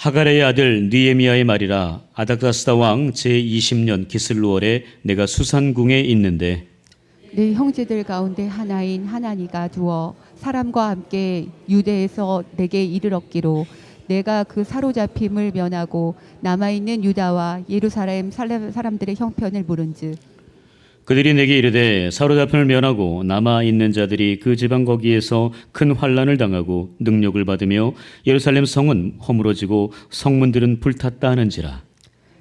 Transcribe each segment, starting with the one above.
하가레의 아들 느헤미야의 말이라. 아닥사스다 왕 제20년 기슬루월에 내가 수산궁에 있는데 내 형제들 가운데 하나인 하나니가 두어 사람과 함께 유대에서 내게 이르렀기로 내가 그 사로잡힘을 면하고 남아있는 유다와 예루살렘 사람들의 형편을 물은즉 그들이 내게 이르되 사로잡힘을 면하고 남아 있는 자들이 그 지방 거기에서 큰 환난을 당하고 능력을 받으며 예루살렘 성은 허물어지고 성문들은 불탔다 하는지라.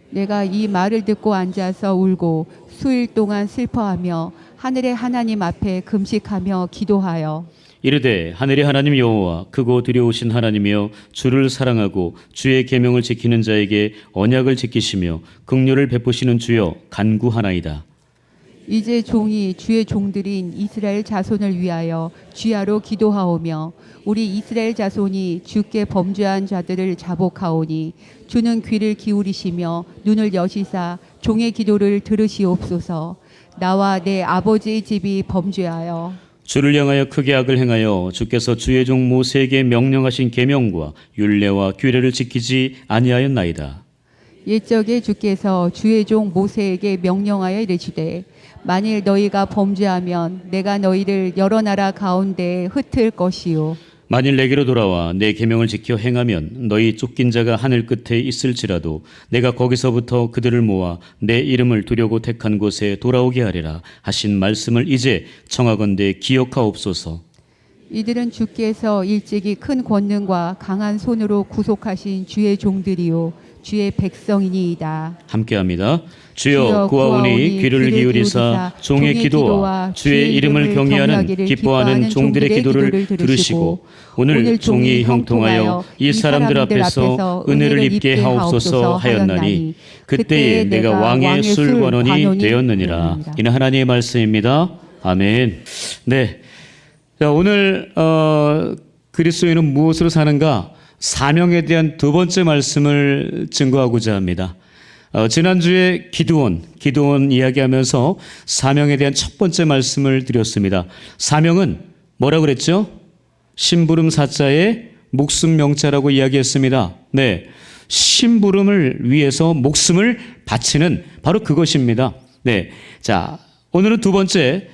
내가 이 말을 듣고 앉아서 울고 수일 동안 슬퍼하며 하늘의 하나님 앞에 금식하며 기도하여 이르되 하늘의 하나님 여호와 크고 두려우신 하나님이여 주를 사랑하고 주의 계명을 지키는 자에게 언약을 지키시며 긍휼을 베푸시는 주여 간구하나이다. 이제 종이 주의 종들인 이스라엘 자손을 위하여 주야로 기도하오며 우리 이스라엘 자손이 주께 범죄한 자들을 자복하오니 주는 귀를 기울이시며 눈을 여시사 종의 기도를 들으시옵소서. 나와 내 아버지의 집이 범죄하여 주를 향하여 크게 악을 행하여 주께서 주의 종 모세에게 명령하신 계명과 율례와 규례를 지키지 아니하였나이다. 옛적에 주께서 주의 종 모세에게 명령하여 이르시되 만일 너희가 범죄하면 내가 너희를 여러 나라 가운데에 흩을 것이요 만일 내게로 돌아와 내 계명을 지켜 행하면 너희 쫓긴 자가 하늘 끝에 있을지라도 내가 거기서부터 그들을 모아 내 이름을 두려고 택한 곳에 돌아오게 하리라 하신 말씀을 이제 청하건대 기억하옵소서. 이들은 주께서 일찍이 큰 권능과 강한 손으로 구속하신 주의 종들이요 주의 백성이니이다. 함께합니다. 주여 구하오니 귀를 기울이사 종의 기도와 주의 이름을 경외하는 기뻐하는 종들의 기도를 들으시고 오늘 종이 형통하여 이 사람들 앞에서 은혜를 입게 하옵소서 하였나니 그때에 내가 왕의 술관원이 되었느니라. 이는 하나님의 말씀입니다. 아멘. 네. 자, 오늘 그리스도인은 무엇으로 사는가? 사명에 대한 두 번째 말씀을 증거하고자 합니다. 지난주에 기드온 이야기하면서 사명에 대한 첫 번째 말씀을 드렸습니다. 사명은 뭐라고 그랬죠? 심부름 사자의 목숨 명자라고 이야기했습니다. 네, 심부름을 위해서 목숨을 바치는 바로 그것입니다. 네, 자, 오늘은 두 번째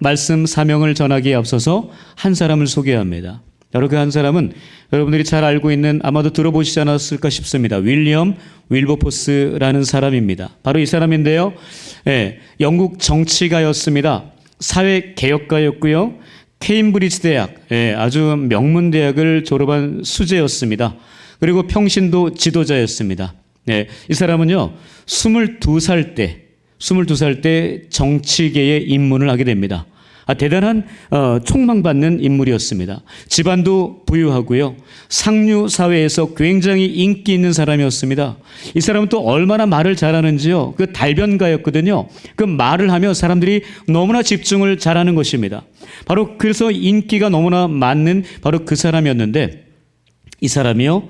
말씀 사명을 전하기에 앞서서 한 사람을 소개합니다. 바로 그 한 사람은 여러분들이 잘 알고 있는, 아마도 들어보시지 않았을까 싶습니다. 윌리엄 윌버포스라는 사람입니다. 바로 이 사람인데요. 예, 영국 정치가였습니다. 사회개혁가였고요. 케임브리지 대학, 예, 아주 명문 대학을 졸업한 수재였습니다. 그리고 평신도 지도자였습니다. 예, 이 사람은요, 22살 때 정치계에 입문을 하게 됩니다. 대단한 촉망받는 인물이었습니다. 집안도 부유하고요. 상류 사회에서 굉장히 인기 있는 사람이었습니다. 이 사람은 또 얼마나 말을 잘하는지요. 그 달변가였거든요. 그 말을 하며 사람들이 너무나 집중을 잘하는 것입니다. 바로 그래서 인기가 너무나 많은 바로 그 사람이었는데, 이 사람이요,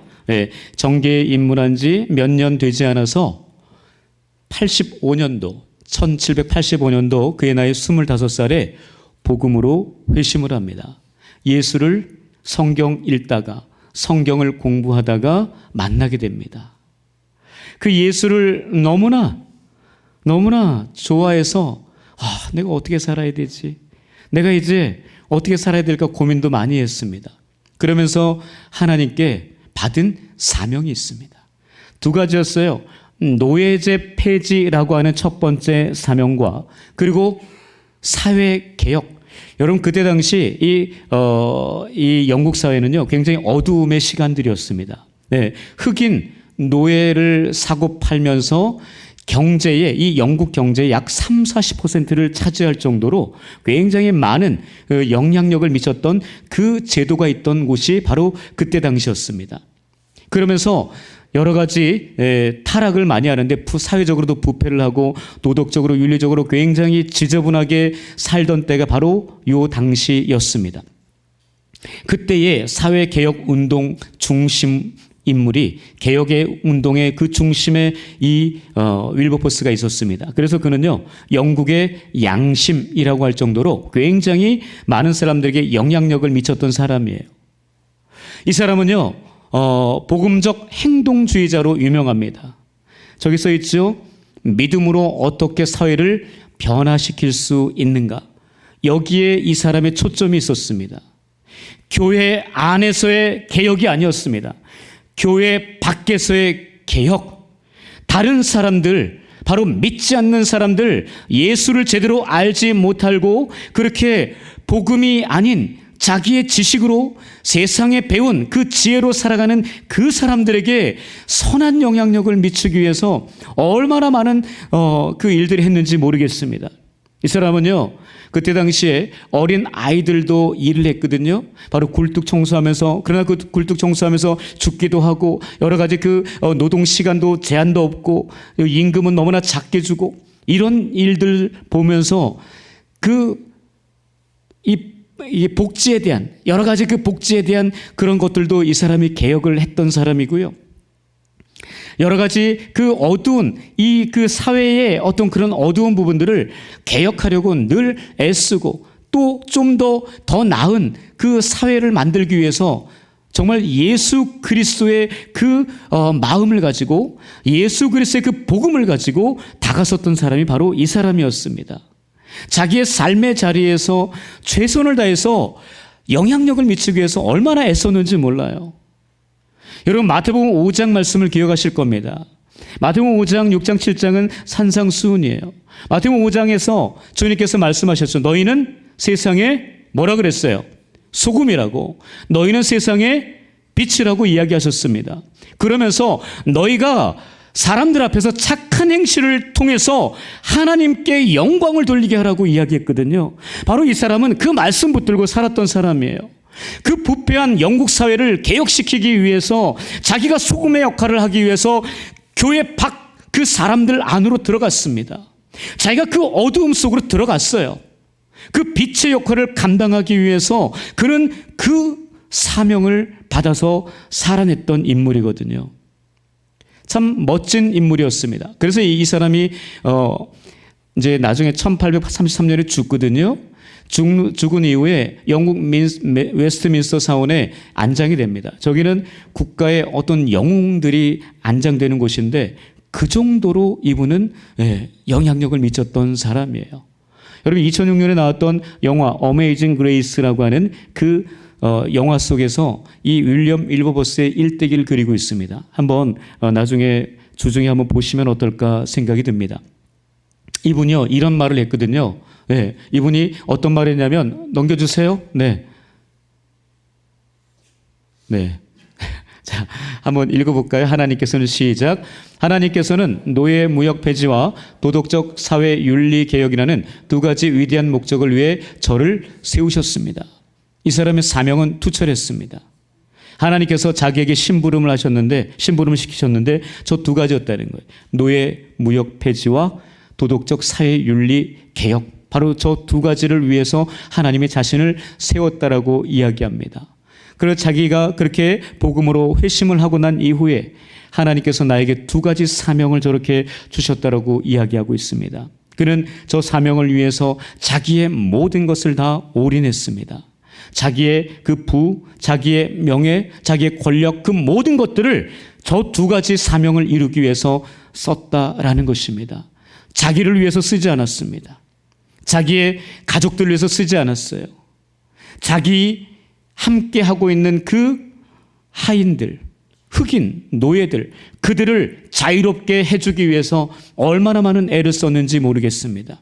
정계에 입문한 지 몇 년 되지 않아서 1785년도 그의 나이 25살에 복음으로 회심을 합니다. 예수를 성경 읽다가, 성경을 공부하다가 만나게 됩니다. 그 예수를 너무나 좋아해서 내가 어떻게 살아야 되지? 내가 이제 어떻게 살아야 될까 고민도 많이 했습니다. 그러면서 하나님께 받은 사명이 있습니다. 두 가지였어요. 노예제 폐지라고 하는 첫 번째 사명과, 그리고 사회개혁. 여러분, 그때 당시 이 영국 사회는요, 굉장히 어두움의 시간들이었습니다. 네, 흑인 노예를 사고 팔면서 이 영국 경제의 약 30-40%를 차지할 정도로 굉장히 많은 영향력을 미쳤던 그 제도가 있던 곳이 바로 그때 당시였습니다. 그러면서 여러 가지 타락을 많이 하는데 사회적으로도 부패를 하고 도덕적으로 윤리적으로 굉장히 지저분하게 살던 때가 바로 요 당시였습니다. 그때의 사회개혁 운동 중심 인물이, 개혁의 운동의 그 중심에 이 윌버포스가 있었습니다. 그래서 그는요, 영국의 양심이라고 할 정도로 굉장히 많은 사람들에게 영향력을 미쳤던 사람이에요. 이 사람은요, 복음적 행동주의자로 유명합니다. 저기 써 있죠. 믿음으로 어떻게 사회를 변화시킬 수 있는가. 여기에 이 사람의 초점이 있었습니다. 교회 안에서의 개혁이 아니었습니다. 교회 밖에서의 개혁. 다른 사람들, 바로 믿지 않는 사람들, 예수를 제대로 알지 못하고 그렇게 복음이 아닌 자기의 지식으로 세상에 배운 그 지혜로 살아가는 그 사람들에게 선한 영향력을 미치기 위해서 얼마나 많은 그 일들을 했는지 모르겠습니다. 이 사람은요, 그때 당시에 어린 아이들도 일을 했거든요. 바로 굴뚝 청소하면서, 그러나 그 굴뚝 청소하면서 죽기도 하고, 여러 가지 그 노동 시간도 제한도 없고, 임금은 너무나 작게 주고, 이런 일들 보면서 이 복지에 대한, 여러 가지 그 복지에 대한 그런 것들도 이 사람이 개혁을 했던 사람이고요. 여러 가지 그 어두운 그 사회의 어떤 그런 어두운 부분들을 개혁하려고 늘 애쓰고, 또 좀 더 나은 그 사회를 만들기 위해서 정말 예수 그리스도의 그 마음을 가지고, 예수 그리스도의 그 복음을 가지고 다가섰던 사람이 바로 이 사람이었습니다. 자기의 삶의 자리에서 최선을 다해서 영향력을 미치기 위해서 얼마나 애썼는지 몰라요. 여러분, 마태복음 5장 말씀을 기억하실 겁니다. 마태복음 5장, 6장, 7장은 산상수훈이에요. 마태복음 5장에서 주님께서 말씀하셨죠. 너희는 세상에 뭐라 그랬어요? 소금이라고. 너희는 세상의 빛이라고 이야기하셨습니다. 그러면서 너희가 사람들 앞에서 착한 행실을 통해서 하나님께 영광을 돌리게 하라고 이야기했거든요. 바로 이 사람은 그 말씀 붙들고 살았던 사람이에요. 그 부패한 영국 사회를 개혁시키기 위해서, 자기가 소금의 역할을 하기 위해서 교회 밖 그 사람들 안으로 들어갔습니다. 자기가 그 어두움 속으로 들어갔어요. 그 빛의 역할을 감당하기 위해서 그는 그 사명을 받아서 살아냈던 인물이거든요. 참 멋진 인물이었습니다. 그래서 이 사람이 이제 나중에 1833년에 죽거든요. 죽은 이후에 영국 웨스트민스터 사원에 안장이 됩니다. 저기는 국가의 어떤 영웅들이 안장되는 곳인데, 그 정도로 이분은 영향력을 미쳤던 사람이에요. 여러분, 2006년에 나왔던 영화 어메이징 그레이스라고 하는 그 영화 속에서 이 윌리엄 윌버버스의 일대기를 그리고 있습니다. 한번 나중에 주중에 한번 보시면 어떨까 생각이 듭니다. 이분이요, 이런 말을 했거든요. 네, 이분이 어떤 말을 했냐면, 넘겨주세요. 네. 자, 한번 읽어볼까요? 하나님께서는 시작. 하나님께서는 노예 무역 폐지와 도덕적 사회 윤리 개혁이라는 두 가지 위대한 목적을 위해 저를 세우셨습니다. 이 사람의 사명은 투철했습니다. 하나님께서 자기에게 심부름을 시키셨는데 저 두 가지였다는 거예요. 노예 무역 폐지와 도덕적 사회 윤리 개혁. 바로 저 두 가지를 위해서 하나님이 자신을 세웠다라고 이야기합니다. 그래서 자기가 그렇게 복음으로 회심을 하고 난 이후에 하나님께서 나에게 두 가지 사명을 저렇게 주셨다라고 이야기하고 있습니다. 그는 저 사명을 위해서 자기의 모든 것을 다 올인했습니다. 자기의 그 자기의 명예, 자기의 권력, 그 모든 것들을 저 두 가지 사명을 이루기 위해서 썼다라는 것입니다. 자기를 위해서 쓰지 않았습니다. 자기의 가족들을 위해서 쓰지 않았어요. 자기 함께 하고 있는 그 하인들, 흑인, 노예들, 그들을 자유롭게 해주기 위해서 얼마나 많은 애를 썼는지 모르겠습니다.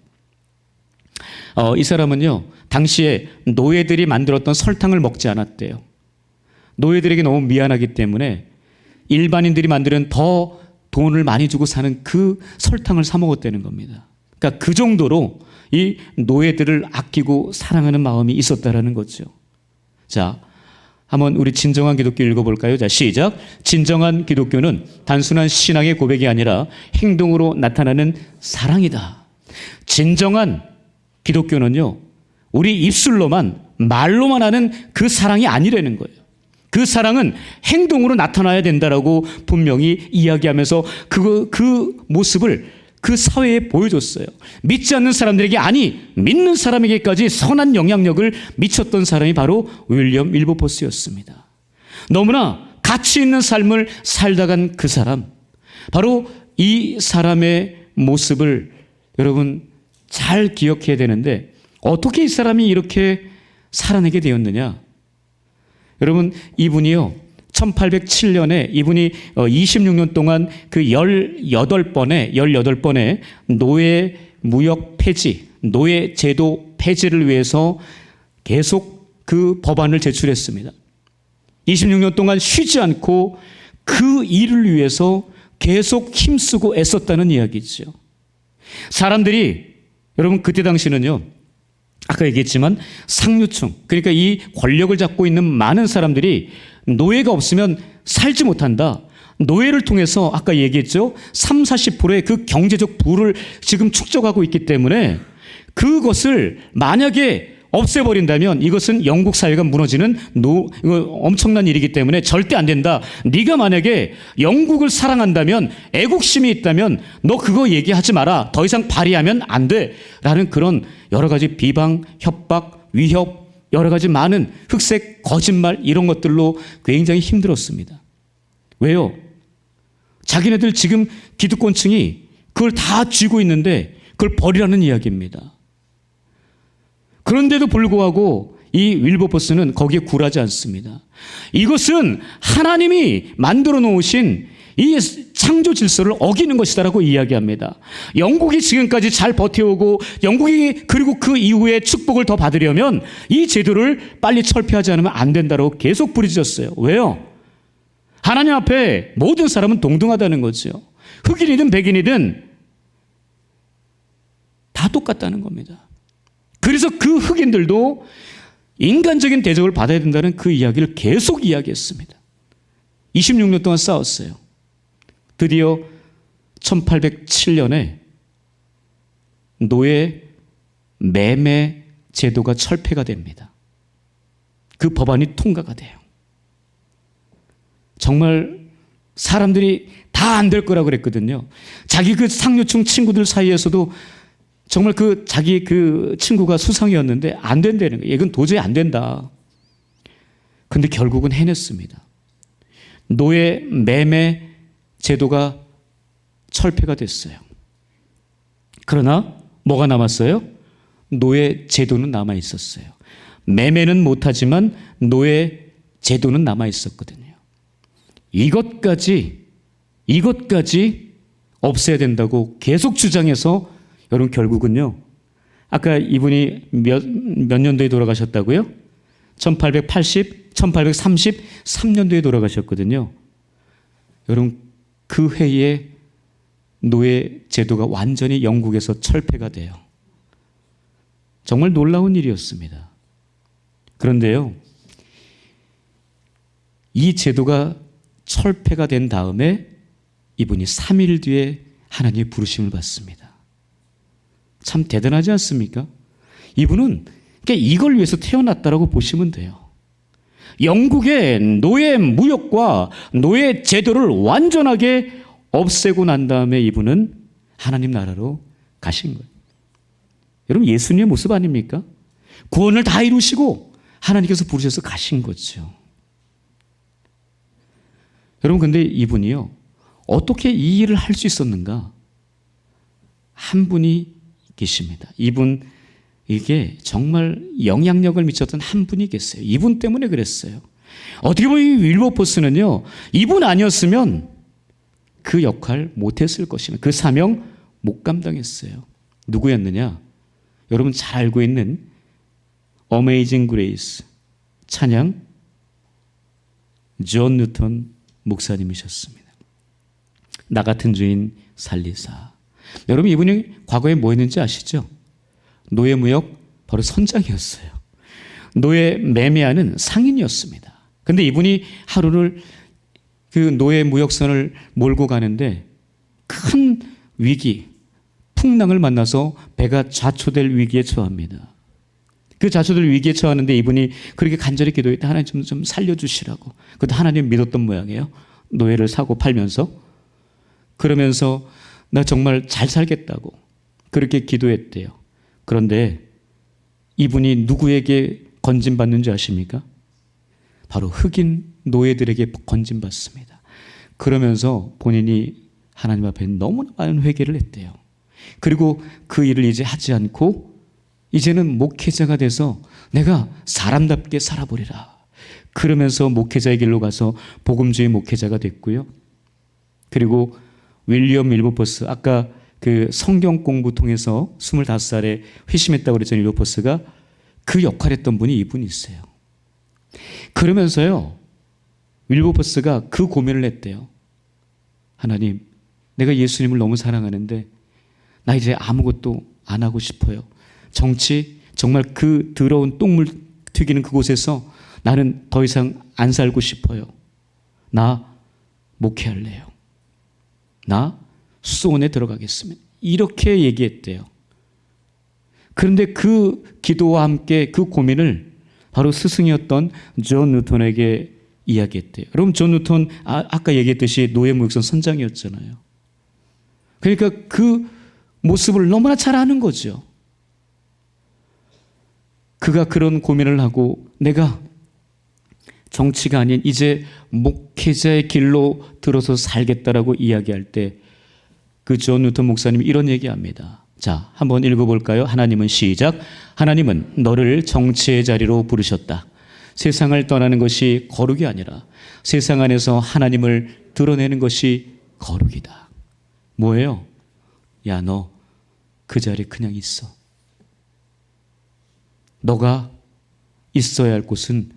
이 사람은요, 당시에 노예들이 만들었던 설탕을 먹지 않았대요. 노예들에게 너무 미안하기 때문에 일반인들이 만드는 더 돈을 많이 주고 사는 그 설탕을 사 먹었다는 겁니다. 그러니까 그 정도로 이 노예들을 아끼고 사랑하는 마음이 있었다라는 거죠. 자, 한번 우리 진정한 기독교 읽어볼까요? 자, 시작. 진정한 기독교는 단순한 신앙의 고백이 아니라 행동으로 나타나는 사랑이다. 진정한 기독교는요, 우리 입술로만, 말로만 하는 그 사랑이 아니라는 거예요. 그 사랑은 행동으로 나타나야 된다라고 분명히 이야기하면서 그 모습을 그 사회에 보여줬어요. 믿지 않는 사람들에게, 아니 믿는 사람에게까지 선한 영향력을 미쳤던 사람이 바로 윌리엄 윌버포스였습니다. 너무나 가치 있는 삶을 살다간 그 사람, 바로 이 사람의 모습을 여러분 잘 기억해야 되는데, 어떻게 이 사람이 이렇게 살아내게 되었느냐? 여러분, 이분이요, 1807년에 이분이 26년 동안 그 18번의 노예 무역 폐지, 노예 제도 폐지를 위해서 계속 그 법안을 제출했습니다. 26년 동안 쉬지 않고 그 일을 위해서 계속 힘쓰고 애썼다는 이야기죠. 사람들이, 여러분 그때 당시는요, 아까 얘기했지만 상류층, 그러니까 이 권력을 잡고 있는 많은 사람들이 노예가 없으면 살지 못한다. 노예를 통해서 아까 얘기했죠, 30-40%의 그 경제적 부를 지금 축적하고 있기 때문에 그것을 만약에 없애버린다면 이것은 영국 사회가 무너지는 이거 엄청난 일이기 때문에 절대 안 된다. 네가 만약에 영국을 사랑한다면, 애국심이 있다면 너 그거 얘기하지 마라. 더 이상 발의하면 안 돼. 라는 그런 여러 가지 비방, 협박, 위협, 여러 가지 많은 흑색, 거짓말 이런 것들로 굉장히 힘들었습니다. 왜요? 자기네들 지금 기득권층이 그걸 다 쥐고 있는데 그걸 버리라는 이야기입니다. 그런데도 불구하고 이 윌버포스는 거기에 굴하지 않습니다. 이것은 하나님이 만들어 놓으신 이 창조 질서를 어기는 것이다라고 이야기합니다. 영국이 지금까지 잘 버텨오고 영국이 그리고 그 이후에 축복을 더 받으려면 이 제도를 빨리 철폐하지 않으면 안 된다고 계속 부르짖었어요. 왜요? 하나님 앞에 모든 사람은 동등하다는 거죠. 흑인이든 백인이든 다 똑같다는 겁니다. 그래서 그 흑인들도 인간적인 대접을 받아야 된다는 그 이야기를 계속 이야기했습니다. 26년 동안 싸웠어요. 드디어 1807년에 노예 매매 제도가 철폐가 됩니다. 그 법안이 통과가 돼요. 정말 사람들이 다 안 될 거라고 그랬거든요. 자기 그 상류층 친구들 사이에서도 정말 그 자기 그 친구가 수상이었는데 안 된다는 거예요. 이건 도저히 안 된다. 근데 결국은 해냈습니다. 노예 매매 제도가 철폐가 됐어요. 그러나 뭐가 남았어요? 노예 제도는 남아 있었어요. 매매는 못하지만 노예 제도는 남아 있었거든요. 이것까지 없애야 된다고 계속 주장해서 여러분 결국은요, 아까 이분이 몇 년도에 돌아가셨다고요? 1833년도에 돌아가셨거든요. 여러분 그 해에 노예 제도가 완전히 영국에서 철폐가 돼요. 정말 놀라운 일이었습니다. 그런데요, 이 제도가 철폐가 된 다음에 이분이 3일 뒤에 하나님의 부르심을 받습니다. 참 대단하지 않습니까? 이분은 그러니까 이걸 위해서 태어났다라고 보시면 돼요. 영국의 노예 무역과 노예 제도를 완전하게 없애고 난 다음에 이분은 하나님 나라로 가신 거예요. 여러분 예수님의 모습 아닙니까? 구원을 다 이루시고 하나님께서 부르셔서 가신 거죠. 여러분 근데 이분이요, 어떻게 이 일을 할 수 있었는가? 한 분이 계십니다. 이분, 이게 정말 영향력을 미쳤던 한 분이 계세요. 이분 때문에 그랬어요. 어떻게 보면 이 윌버포스는요, 이분 아니었으면 그 역할 못했을 것입니다. 그 사명 못 감당했어요. 누구였느냐? 여러분 잘 알고 있는 어메이징 그레이스 찬양 존 뉴턴 목사님이셨습니다. 나 같은 주인 살리사. 여러분 이분이 과거에 뭐 했는지 아시죠? 노예무역 바로 선장이었어요. 노예 매매하는 상인이었습니다. 근데 이분이 하루를 그 노예무역선을 몰고 가는데 큰 위기, 풍랑을 만나서 배가 좌초될 위기에 처합니다. 그 좌초될 위기에 처하는데 이분이 그렇게 간절히 기도했다. 하나님 좀 살려주시라고. 그것도 하나님 믿었던 모양이에요. 노예를 사고 팔면서. 그러면서 나 정말 잘 살겠다고 그렇게 기도했대요. 그런데 이분이 누구에게 건진받는 줄 아십니까? 바로 흑인 노예들에게 건진받습니다. 그러면서 본인이 하나님 앞에 너무나 많은 회개를 했대요. 그리고 그 일을 이제 하지 않고 이제는 목회자가 돼서 내가 사람답게 살아보리라. 그러면서 목회자의 길로 가서 복음주의 목회자가 됐고요. 그리고 윌리엄 윌버포스, 아까 그 성경 공부 통해서 25살에 회심했다고 그랬잖아요. 윌버포스가 그 역할했던 분이 이분이 있어요. 그러면서요, 윌버포스가 그 고민을 했대요. 하나님, 내가 예수님을 너무 사랑하는데 나 이제 아무것도 안 하고 싶어요. 정치, 정말 그 더러운 똥물 튀기는 그곳에서 나는 더 이상 안 살고 싶어요. 나 목회할래요. 나 수도원에 들어가겠습니다. 이렇게 얘기했대요. 그런데 그 기도와 함께 그 고민을 바로 스승이었던 존 뉴턴에게 이야기했대요. 여러분, 존 뉴턴 아까 얘기했듯이 노예무역선 선장이었잖아요. 그러니까 그 모습을 너무나 잘 아는 거죠. 그가 그런 고민을 하고 내가 정치가 아닌 이제 목회자의 길로 들어서 살겠다라고 이야기할 때 그 존 뉴턴 목사님이 이런 얘기합니다. 자, 한번 읽어볼까요? 하나님은 시작. 하나님은 너를 정치의 자리로 부르셨다. 세상을 떠나는 것이 거룩이 아니라 세상 안에서 하나님을 드러내는 것이 거룩이다. 뭐예요? 야, 너 그 자리에 그냥 있어. 너가 있어야 할 곳은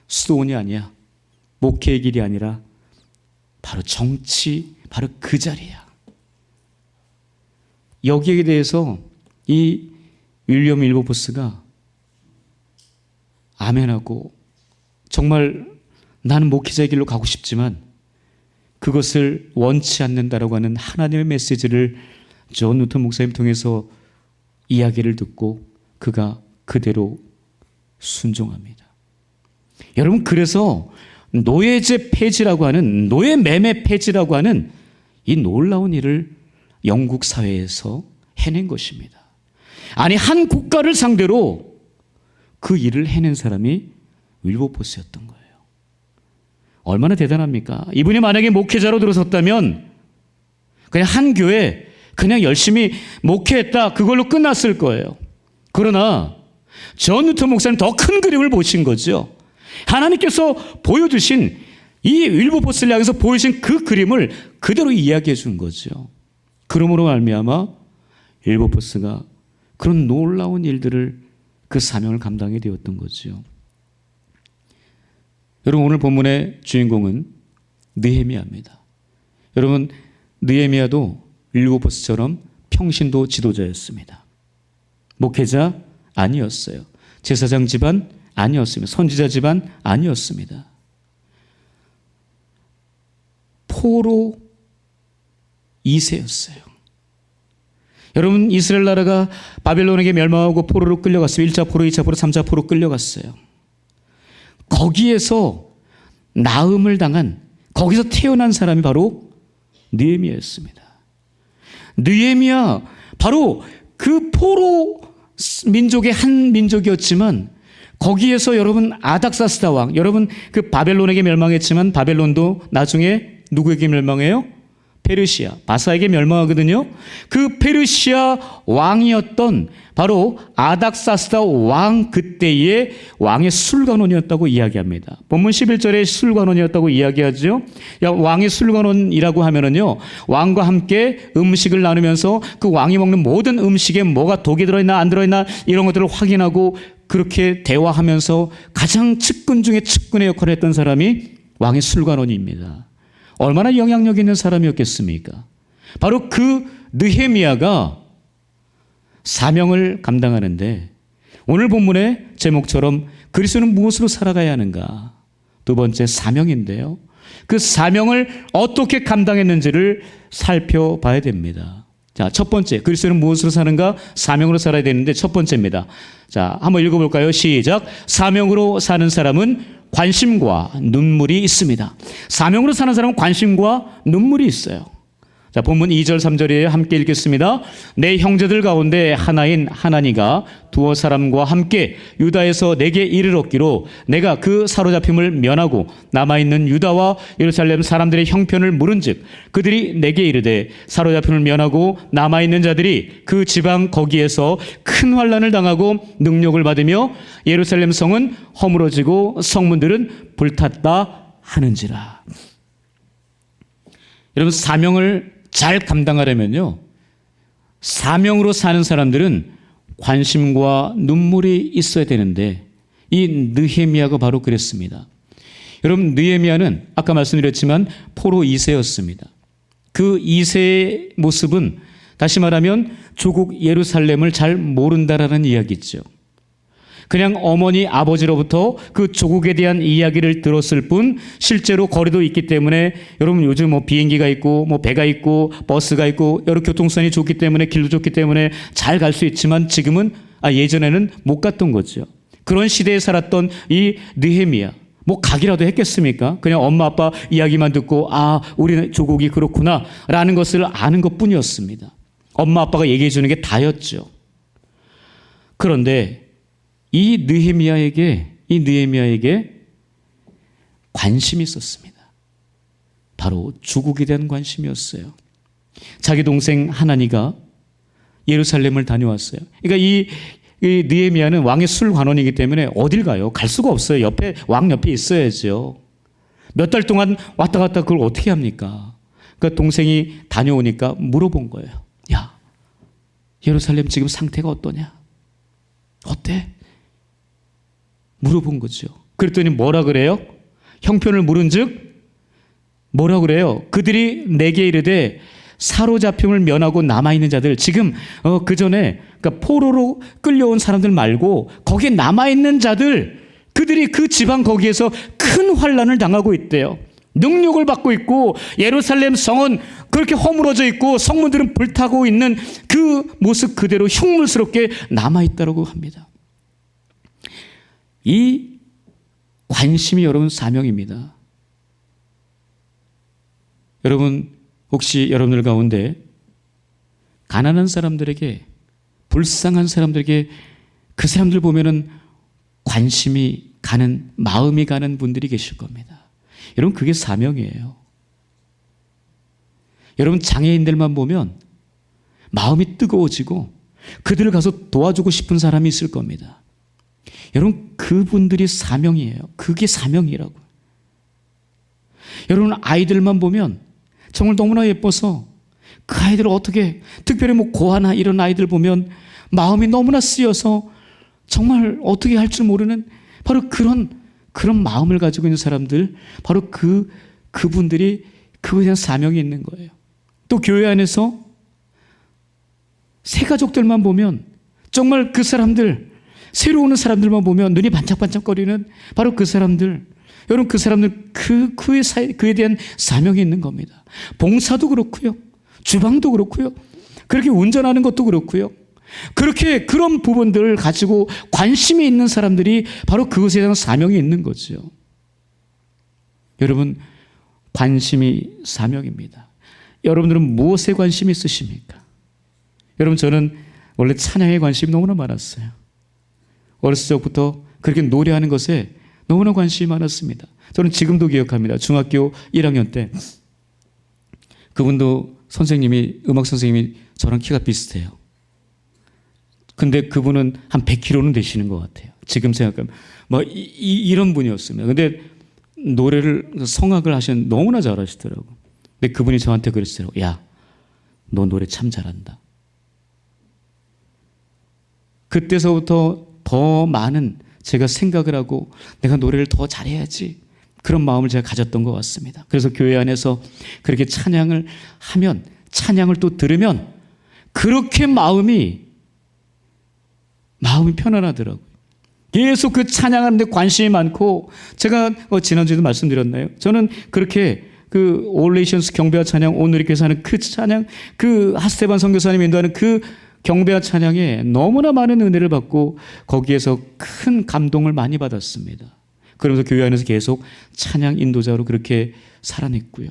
수도원이 아니야. 목회의 길이 아니라 바로 정치, 바로 그 자리야. 여기에 대해서 이 윌리엄 윌버포스가 아멘하고 정말 나는 목회자의 길로 가고 싶지만 그것을 원치 않는다라고 하는 하나님의 메시지를 존 뉴턴 목사님 통해서 이야기를 듣고 그가 그대로 순종합니다. 여러분, 그래서 노예제 폐지라고 하는, 노예 매매 폐지라고 하는 이 놀라운 일을 영국 사회에서 해낸 것입니다. 아니, 한 국가를 상대로 그 일을 해낸 사람이 윌버포스였던 거예요. 얼마나 대단합니까? 이분이 만약에 목회자로 들어섰다면 그냥 한 교회 그냥 열심히 목회했다, 그걸로 끝났을 거예요. 그러나 존 뉴턴 목사님 더 큰 그림을 보신 거죠. 하나님께서 보여주신 이 윌버포스를 향해서 보여주신 그 그림을 그대로 이야기해 준 거죠. 그러므로 말미암아 윌버포스가 그런 놀라운 일들을, 그 사명을 감당하게 되었던 거죠. 여러분, 오늘 본문의 주인공은 느헤미야입니다. 여러분, 느헤미야도 윌버포스처럼 평신도 지도자였습니다. 목회자 아니었어요. 제사장 집안 아니었습니다. 선지자 집안 아니었습니다. 포로 2세였어요. 여러분, 이스라엘 나라가 바벨론에게 멸망하고 포로로 끌려갔어요. 1차 포로, 2차 포로, 3차 포로 끌려갔어요. 거기에서 나음을 당한, 거기서 태어난 사람이 바로 느헤미야였습니다. 느헤미야, 바로 그 포로 민족의 한 민족이었지만 거기에서 여러분 아닥사스다 왕, 여러분 그 바벨론에게 멸망했지만 바벨론도 나중에 누구에게 멸망해요? 페르시아, 바사에게 멸망하거든요. 그 페르시아 왕이었던 바로 아닥사스다 왕, 그때의 왕의 술관원이었다고 이야기합니다. 본문 11절에 술관원이었다고 이야기하죠. 왕의 술관원이라고 하면은요, 왕과 함께 음식을 나누면서 그 왕이 먹는 모든 음식에 뭐가 독이 들어있나 안 들어있나 이런 것들을 확인하고 그렇게 대화하면서 가장 측근 중에 측근의 역할을 했던 사람이 왕의 술관원입니다. 얼마나 영향력 있는 사람이었겠습니까? 바로 그 느헤미야가 사명을 감당하는데 오늘 본문의 제목처럼 그리스도는 무엇으로 살아가야 하는가? 두 번째, 사명인데요. 그 사명을 어떻게 감당했는지를 살펴봐야 됩니다. 자, 첫 번째, 그리스도는 무엇으로 사는가? 사명으로 살아야 되는데 첫 번째입니다. 자, 한번 읽어볼까요? 시작. 사명으로 사는 사람은 관심과 눈물이 있습니다. 사명으로 사는 사람은 관심과 눈물이 있어요. 자, 본문 2절 3절에 함께 읽겠습니다. 내 형제들 가운데 하나인 하나니가 두어 사람과 함께 유다에서 내게 이르렀기로 내가 그 사로잡힘을 면하고 남아있는 유다와 예루살렘 사람들의 형편을 물은즉 그들이 내게 이르되 사로잡힘을 면하고 남아있는 자들이 그 지방 거기에서 큰 환난을 당하고 능욕을 받으며 예루살렘 성은 허물어지고 성문들은 불탔다 하는지라. 여러분, 사명을 잘 감당하려면요, 사명으로 사는 사람들은 관심과 눈물이 있어야 되는데 이 느헤미야가 바로 그랬습니다. 여러분, 느헤미야는 아까 말씀드렸지만 포로 2세였습니다. 그 2세의 모습은 다시 말하면 조국 예루살렘을 잘 모른다라는 이야기죠. 그냥 어머니 아버지로부터 그 조국에 대한 이야기를 들었을 뿐 실제로 거리도 있기 때문에, 여러분 요즘 뭐 비행기가 있고 뭐 배가 있고 버스가 있고 여러 교통수단이 좋기 때문에, 길도 좋기 때문에 잘 갈 수 있지만 지금은 예전에는 못 갔던 거죠. 그런 시대에 살았던 이 느헤미야, 뭐 가기라도 했겠습니까? 그냥 엄마 아빠 이야기만 듣고 우리 조국이 그렇구나 라는 것을 아는 것뿐이었습니다. 엄마 아빠가 얘기해 주는 게 다였죠. 그런데 이 느헤미야에게 관심이 있었습니다. 바로 조국에 대한 관심이었어요. 자기 동생 하나니가 예루살렘을 다녀왔어요. 그러니까 이 느헤미야는 왕의 술관원이기 때문에 어딜 가요? 갈 수가 없어요. 왕 옆에 있어야죠. 몇 달 동안 왔다 갔다 그걸 어떻게 합니까? 그러니까 동생이 다녀오니까 물어본 거예요. 야, 예루살렘 지금 상태가 어떠냐? 어때? 물어본 거죠. 그랬더니 뭐라 그래요? 형편을 물은즉 뭐라 그래요? 그들이 내게 이르되 사로잡힘을 면하고 남아있는 자들, 지금 그 전에 그러니까 포로로 끌려온 사람들 말고 거기에 남아있는 자들, 그들이 그 지방 거기에서 큰 환난을 당하고 있대요. 능욕을 받고 있고 예루살렘 성은 그렇게 허물어져 있고 성문들은 불타고 있는 그 모습 그대로 흉물스럽게 남아있다고 합니다. 이 관심이 여러분 사명입니다. 여러분, 혹시 여러분들 가운데 가난한 사람들에게, 불쌍한 사람들에게 그 사람들 보면은 관심이 가는, 마음이 가는 분들이 계실 겁니다. 여러분, 그게 사명이에요. 여러분, 장애인들만 보면 마음이 뜨거워지고 그들을 가서 도와주고 싶은 사람이 있을 겁니다. 여러분, 그분들이 사명이에요. 그게 사명이라고. 여러분, 아이들만 보면 정말 너무나 예뻐서 그 아이들을 어떻게, 특별히 뭐 고아나 이런 아이들 보면 마음이 너무나 쓰여서 정말 어떻게 할 줄 모르는 바로 그런 마음을 가지고 있는 사람들, 바로 그분들이 그거에 대한 사명이 있는 거예요. 또 교회 안에서 새 가족들만 보면 정말 그 사람들, 새로 오는 사람들만 보면 눈이 반짝반짝거리는 바로 그 사람들, 여러분, 그 사람들 그에 대한 사명이 있는 겁니다. 봉사도 그렇고요, 주방도 그렇고요, 그렇게 운전하는 것도 그렇고요, 그렇게 그런 부분들을 가지고 관심이 있는 사람들이 바로 그것에 대한 사명이 있는 거죠. 여러분, 관심이 사명입니다. 여러분들은 무엇에 관심이 있으십니까? 여러분, 저는 원래 찬양에 관심이 너무나 많았어요. 어렸을 적부터 그렇게 노래하는 것에 너무나 관심이 많았습니다. 저는 지금도 기억합니다. 중학교 1학년 때 그분도 음악 선생님이 저랑 키가 비슷해요. 근데 그분은 한 100kg는 되시는 것 같아요. 지금 생각하면 이런 분이었습니다. 근데 노래를, 성악을 하시는 너무나 잘하시더라고. 근데 그분이 저한테 그랬어요. 야, 너 노래 참 잘한다. 그때서부터 더 많은 제가 생각을 하고 내가 노래를 더 잘해야지, 그런 마음을 제가 가졌던 것 같습니다. 그래서 교회 안에서 그렇게 찬양을 하면, 찬양을 또 들으면 그렇게 마음이 편안하더라고요. 계속 그 찬양하는데 관심이 많고, 제가 지난주에도 말씀드렸나요? 저는 그렇게 그 올레이션스 경배와 찬양, 오늘 교회에서 하는 그 찬양, 그 하스테반 선교사님이 인도하는 그 경배와 찬양에 너무나 많은 은혜를 받고 거기에서 큰 감동을 많이 받았습니다. 그러면서 교회 안에서 계속 찬양 인도자로 그렇게 살아냈고요.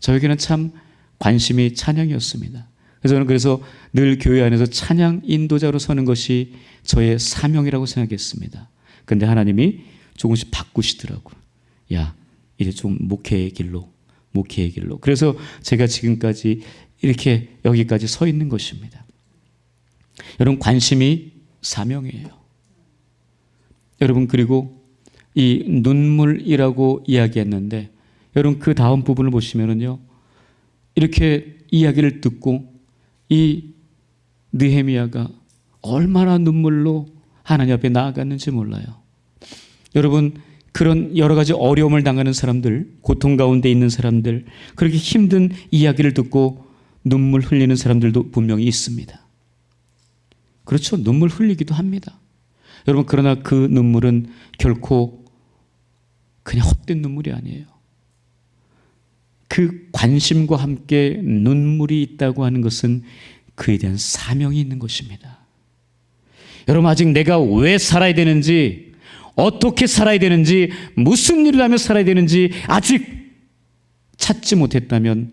저에게는 참 관심이 찬양이었습니다. 그래서 저는 늘 교회 안에서 찬양 인도자로 서는 것이 저의 사명이라고 생각했습니다. 그런데 하나님이 조금씩 바꾸시더라고요. 야, 이제 좀 목회의 길로. 그래서 제가 지금까지 이렇게 여기까지 서 있는 것입니다. 여러분, 관심이 사명이에요. 여러분, 그리고 이 눈물이라고 이야기했는데 여러분, 그 다음 부분을 보시면은요, 이렇게 이야기를 듣고 이 느헤미야가 얼마나 눈물로 하나님 앞에 나아갔는지 몰라요. 여러분, 그런 여러 가지 어려움을 당하는 사람들, 고통 가운데 있는 사람들, 그렇게 힘든 이야기를 듣고 눈물 흘리는 사람들도 분명히 있습니다. 그렇죠. 눈물 흘리기도 합니다. 여러분, 그러나 그 눈물은 결코 그냥 헛된 눈물이 아니에요. 그 관심과 함께 눈물이 있다고 하는 것은 그에 대한 사명이 있는 것입니다. 여러분, 아직 내가 왜 살아야 되는지, 어떻게 살아야 되는지, 무슨 일을 하며 살아야 되는지 아직 찾지 못했다면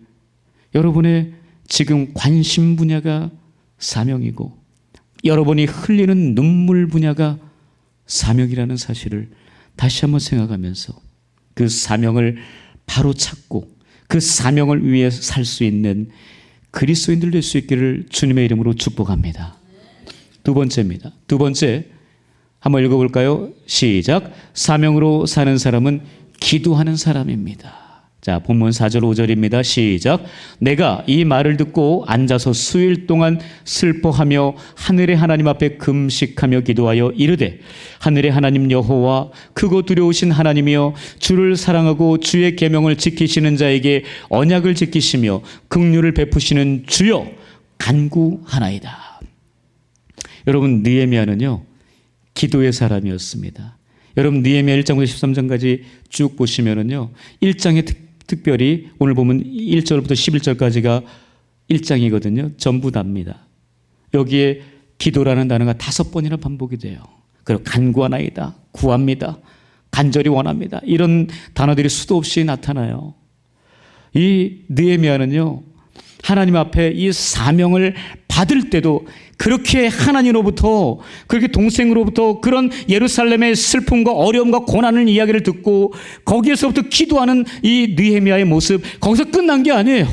여러분의 지금 관심 분야가 사명이고 여러분이 흘리는 눈물 분야가 사명이라는 사실을 다시 한번 생각하면서 그 사명을 바로 찾고 그 사명을 위해 살 수 있는 그리스도인들 될 수 있기를 주님의 이름으로 축복합니다. 두 번째입니다. 두 번째, 한번 읽어볼까요? 시작. 사명으로 사는 사람은 기도하는 사람입니다. 자, 본문 4절 5절입니다. 시작. 내가 이 말을 듣고 앉아서 수일 동안 슬퍼하며 하늘의 하나님 앞에 금식하며 기도하여 이르되, 하늘의 하나님 여호와 크고 두려우신 하나님이여, 주를 사랑하고 주의 계명을 지키시는 자에게 언약을 지키시며 긍휼을 베푸시는 주여, 간구하나이다. 여러분, 느헤미야는요, 기도의 사람이었습니다. 여러분, 느헤미야 1장부터 13장까지 쭉 보시면은요, 1장에 특별히 오늘 보면 1절부터 11절까지가 1장이거든요. 전부 답니다. 여기에 기도라는 단어가 5번이나 반복이 돼요. 그리고 간구하나이다, 구합니다, 간절히 원합니다, 이런 단어들이 수도 없이 나타나요. 이 느헤미야는요, 하나님 앞에 이 사명을 받을 때도 그렇게 하나님으로부터, 그렇게 동생으로부터 그런 예루살렘의 슬픔과 어려움과 고난을 이야기를 듣고 거기에서부터 기도하는 이 느헤미야의 모습, 거기서 끝난 게 아니에요.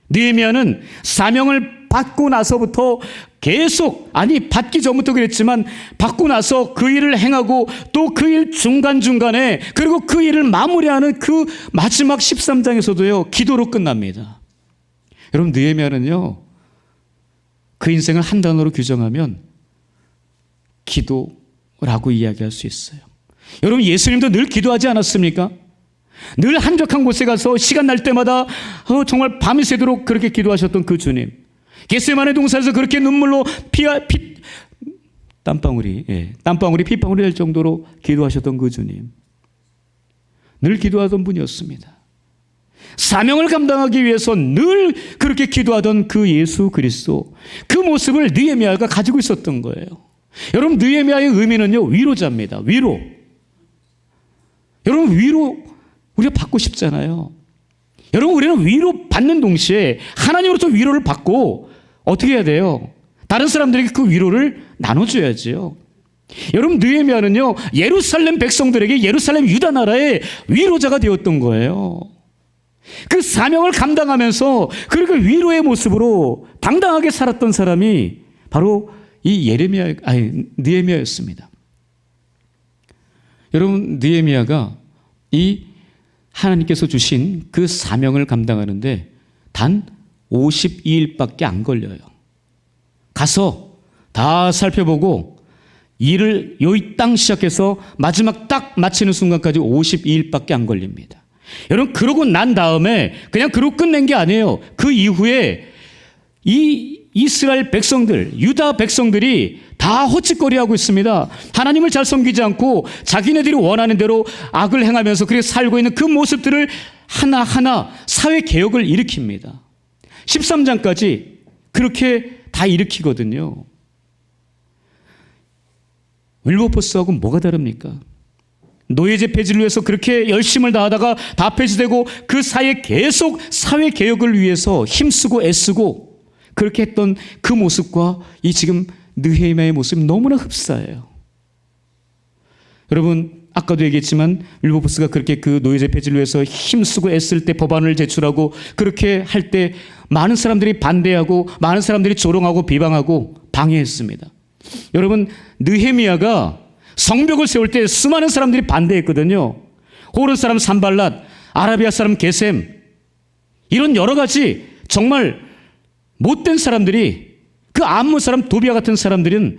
느헤미야는 사명을 받고 나서부터 계속, 아니 받기 전부터 그랬지만 받고 나서 그 일을 행하고 또 그 일 중간중간에, 그리고 그 일을 마무리하는 그 마지막 13장에서도요 기도로 끝납니다. 여러분, 느헤미야는요, 그 인생을 한 단어로 규정하면 기도라고 이야기할 수 있어요. 여러분, 예수님도 늘 기도하지 않았습니까? 늘 한적한 곳에 가서 시간 날 때마다 정말 밤이 새도록 그렇게 기도하셨던 그 주님, 겟세마네 동산에서 그렇게 눈물로 땀방울이 핏방울이 될 정도로 기도하셨던 그 주님, 늘 기도하던 분이었습니다. 사명을 감당하기 위해서 늘 그렇게 기도하던 그 예수 그리스도, 그 모습을 느헤미야가 가지고 있었던 거예요. 여러분, 느헤미야의 의미는요, 위로자입니다. 위로. 여러분, 위로 우리가 받고 싶잖아요. 여러분, 우리는 위로 받는 동시에 하나님으로부터 위로를 받고 어떻게 해야 돼요? 다른 사람들에게 그 위로를 나눠줘야지요. 여러분, 느헤미야는요, 예루살렘 백성들에게, 예루살렘 유다 나라의 위로자가 되었던 거예요. 그 사명을 감당하면서 그렇게 위로의 모습으로 당당하게 살았던 사람이 바로 이 느헤미야였습니다. 여러분, 느헤미야가 이 하나님께서 주신 그 사명을 감당하는데 단 52일밖에 안 걸려요. 가서 다 살펴보고 일을 이 땅 시작해서 마지막 딱 마치는 순간까지 52일밖에 안 걸립니다. 여러분, 그러고 난 다음에 그냥 그러고 끝낸 게 아니에요. 그 이후에 이 이스라엘 백성들, 유다 백성들이 다 헛짓거리하고 있습니다. 하나님을 잘 섬기지 않고 자기네들이 원하는 대로 악을 행하면서 그렇게 살고 있는 그 모습들을 하나하나 사회개혁을 일으킵니다. 13장까지 그렇게 다 일으키거든요. 윌버포스하고 뭐가 다릅니까? 노예제 폐지를 위해서 그렇게 열심을 다하다가 다 폐지되고 그 사이에 계속 사회개혁을 위해서 힘쓰고 애쓰고 그렇게 했던 그 모습과 이 지금 느헤미야의 모습이 너무나 흡사해요. 여러분, 아까도 얘기했지만 윌버포스가 그렇게 그 노예제 폐지를 위해서 힘쓰고 애쓸 때, 법안을 제출하고 그렇게 할 때 많은 사람들이 반대하고 많은 사람들이 조롱하고 비방하고 방해했습니다. 여러분, 느헤미야가 성벽을 세울 때 수많은 사람들이 반대했거든요. 호른 사람 산발랏, 아라비아 사람 게셈, 이런 여러 가지 정말 못된 사람들이, 그 암몬 사람 도비아 같은 사람들은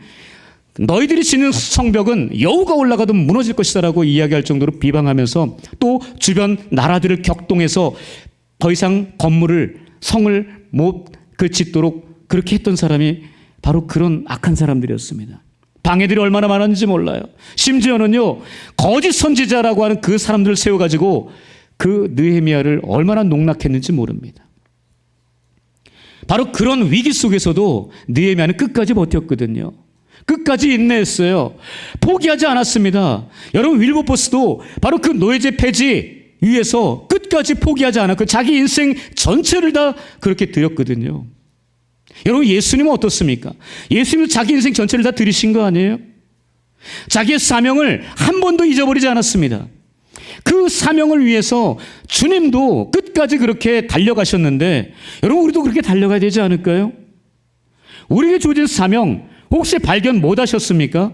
너희들이 짓는 성벽은 여우가 올라가도 무너질 것이다라고 이야기할 정도로 비방하면서 또 주변 나라들을 격동해서 더 이상 건물을, 성을 못 짓도록 그렇게 했던 사람이 바로 그런 악한 사람들이었습니다. 방해들이 얼마나 많았는지 몰라요. 심지어는요, 거짓 선지자라고 하는 그 사람들을 세워가지고 그 느헤미야를 얼마나 농락했는지 모릅니다. 바로 그런 위기 속에서도 느헤미야는 끝까지 버텼거든요. 끝까지 인내했어요. 포기하지 않았습니다. 여러분, 윌버포스도 바로 그 노예제 폐지 위해서 끝까지 포기하지 않았고 자기 인생 전체를 다 그렇게 드렸거든요. 여러분, 예수님은 어떻습니까? 예수님은 자기 인생 전체를 다 드리신 거 아니에요? 자기의 사명을 한 번도 잊어버리지 않았습니다. 그 사명을 위해서 주님도 끝까지 그렇게 달려가셨는데, 여러분, 우리도 그렇게 달려가야 되지 않을까요? 우리에게 주어진 사명 혹시 발견 못 하셨습니까?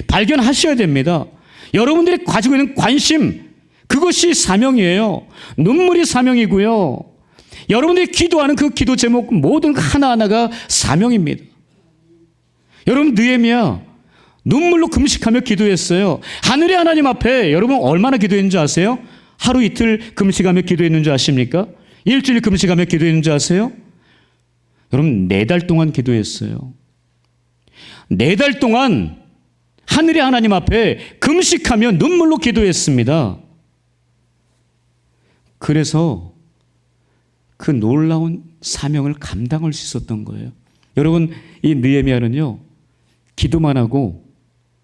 발견하셔야 됩니다. 여러분들이 가지고 있는 관심, 그것이 사명이에요. 눈물이 사명이고요. 여러분들이 기도하는 그 기도 제목 모든 하나하나가 사명입니다. 여러분, 느헤미야 눈물로 금식하며 기도했어요. 하늘의 하나님 앞에 여러분 얼마나 기도했는 줄 아세요? 하루 이틀 금식하며 기도했는 줄 아십니까? 일주일 금식하며 기도했는 줄 아세요? 여러분, 4달 동안 기도했어요. 4달 동안 하늘의 하나님 앞에 금식하며 눈물로 기도했습니다. 그래서 그 놀라운 사명을 감당할 수 있었던 거예요. 여러분, 이 느헤미야는요, 기도만 하고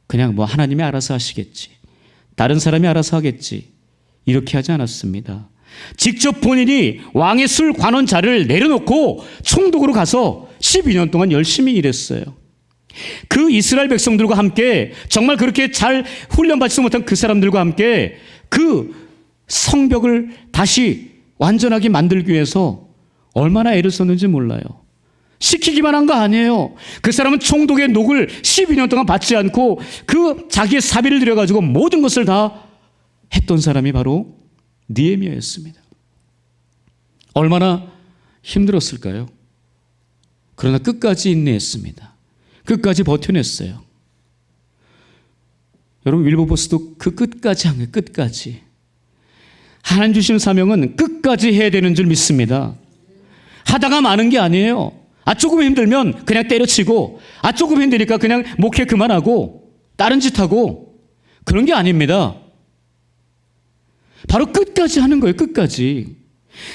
그냥 뭐 하나님이 알아서 하시겠지, 다른 사람이 알아서 하겠지, 이렇게 하지 않았습니다. 직접 본인이 왕의 술 관원 자리를 내려놓고 총독으로 가서 12년 동안 열심히 일했어요. 그 이스라엘 백성들과 함께 정말 그렇게 잘 훈련받지도 못한 그 사람들과 함께 그 성벽을 다시 완전하게 만들기 위해서 얼마나 애를 썼는지 몰라요. 시키기만 한 거 아니에요. 그 사람은 총독의 녹을 12년 동안 받지 않고 그 자기의 사비를 들여가지고 모든 것을 다 했던 사람이 바로 느헤미야였습니다. 얼마나 힘들었을까요? 그러나 끝까지 인내했습니다. 끝까지 버텨냈어요. 여러분, 윌버포스도 그 끝까지 한 거예요. 끝까지. 하나님 주신 사명은 끝까지 해야 되는 줄 믿습니다. 하다가 마는 게 아니에요. 조금 힘들면 그냥 때려치고, 조금 힘드니까 그냥 목회 그만하고 다른 짓 하고, 그런 게 아닙니다. 바로 끝까지 하는 거예요. 끝까지.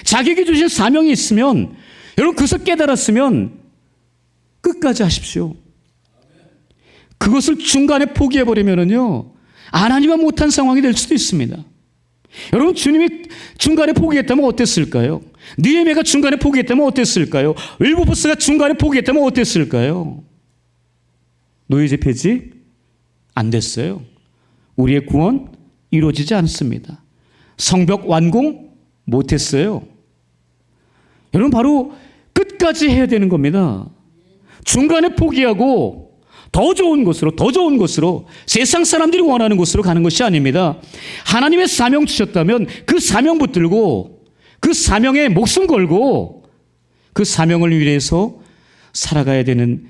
자기에게 주신 사명이 있으면, 여러분, 그것을 깨달았으면 끝까지 하십시오. 그것을 중간에 포기해버리면요, 하나님만 못한 상황이 될 수도 있습니다. 여러분, 주님이 중간에 포기했다면 어땠을까요? 느헤미야가 중간에 포기했다면 어땠을까요? 윌버포스가 중간에 포기했다면 어땠을까요? 노예제 폐지 안 됐어요. 우리의 구원 이루어지지 않습니다. 성벽 완공 못했어요. 여러분, 바로 끝까지 해야 되는 겁니다. 중간에 포기하고 더 좋은 곳으로 세상 사람들이 원하는 곳으로 가는 것이 아닙니다. 하나님의 사명 주셨다면 그 사명 붙들고 그 사명에 목숨 걸고 그 사명을 위해서 살아가야 되는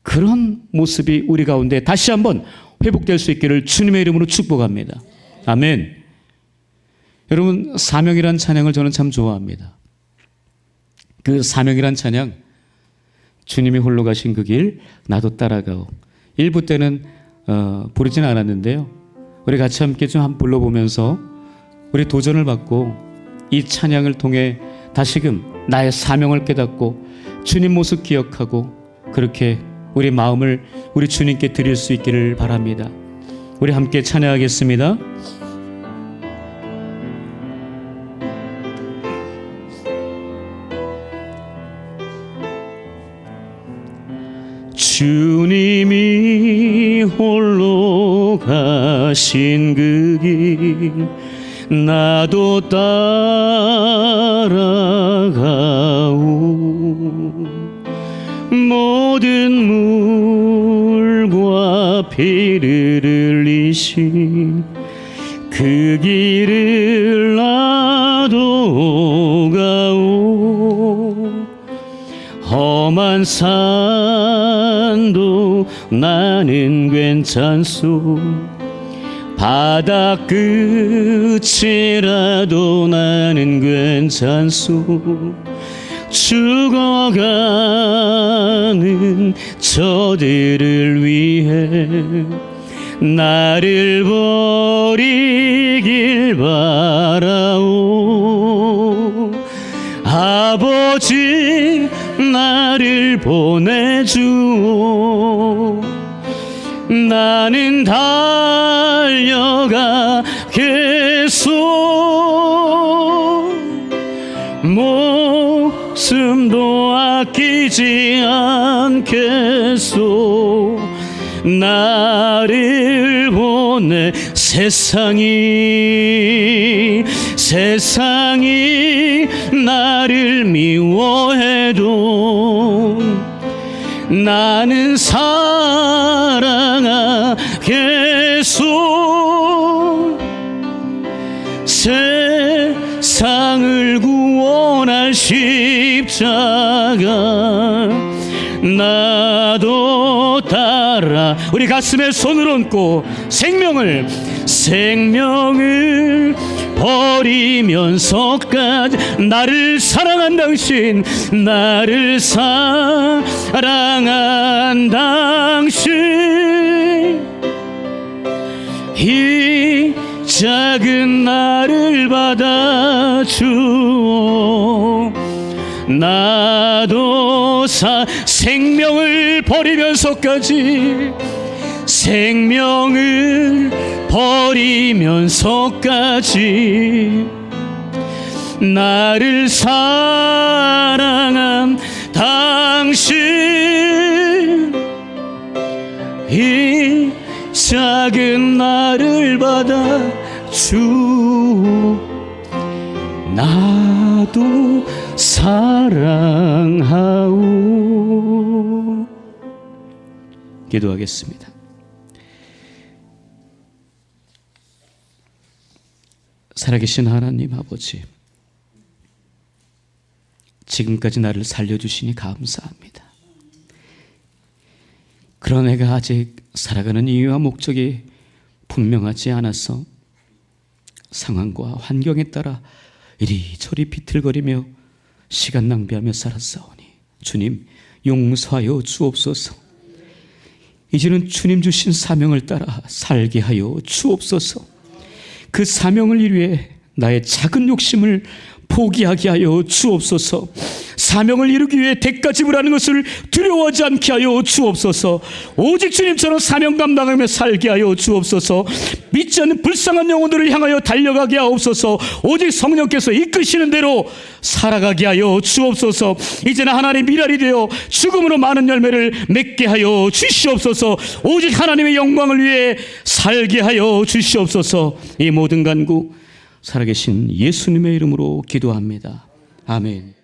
그런 모습이 우리 가운데 다시 한번 회복될 수 있기를 주님의 이름으로 축복합니다. 아멘. 여러분, 사명이란 찬양을 저는 참 좋아합니다. 그 사명이란 찬양, 주님이 홀로 가신 그 길 나도 따라가오. 1부 때는 부르지는 않았는데요, 우리 같이 함께 좀 한번 불러보면서 우리 도전을 받고 이 찬양을 통해 다시금 나의 사명을 깨닫고 주님 모습 기억하고 그렇게 우리 마음을 우리 주님께 드릴 수 있기를 바랍니다. 우리 함께 찬양하겠습니다. 주님이 홀로 가신 그 길 나도 따라가오. 모든 물과 피를 흘리신 그 길을 나도 가오. 험한 산도 나는 괜찮소. 바다 끝이라도 나는 괜찮소. 죽어가는 저들을 위해 나를 버리길 바라오. 아버지 나를 보내주오. 나는 달려가겠소. 목숨도 아끼지 않겠소. 나를 보내 세상이 나를 미워해도 나는 사랑하겠소. 세상을 구원할 십자가 나도 따라 우리 가슴에 손을 얹고 생명을 버리면서까지 나를 사랑한 당신, 나를 사랑한 당신, 이 작은 나를 받아주오. 나도 생명을 버리면서까지, 생명을 버리면서까지 나를 사랑한 당신, 이 작은 나를 받아주오. 나도 사랑하오. 기도하겠습니다. 살아계신 하나님 아버지, 지금까지 나를 살려주시니 감사합니다. 그러나 내가 아직 살아가는 이유와 목적이 분명하지 않아서 상황과 환경에 따라 이리저리 비틀거리며 시간 낭비하며 살았사오니 주님 용서하여 주옵소서. 이제는 주님 주신 사명을 따라 살게 하여 주옵소서. 그 사명을 이루에 나의 작은 욕심을 포기하게 하여 주옵소서. 사명을 이루기 위해 대가 지불하는 것을 두려워하지 않게 하여 주옵소서. 오직 주님처럼 사명 감당하며 살게 하여 주옵소서. 믿지 않는 불쌍한 영혼들을 향하여 달려가게 하옵소서. 오직 성령께서 이끄시는 대로 살아가게 하여 주옵소서. 이제는 하나님의 미랄이 되어 죽음으로 많은 열매를 맺게 하여 주시옵소서. 오직 하나님의 영광을 위해 살게 하여 주시옵소서. 이 모든 간구 살아계신 예수님의 이름으로 기도합니다. 아멘.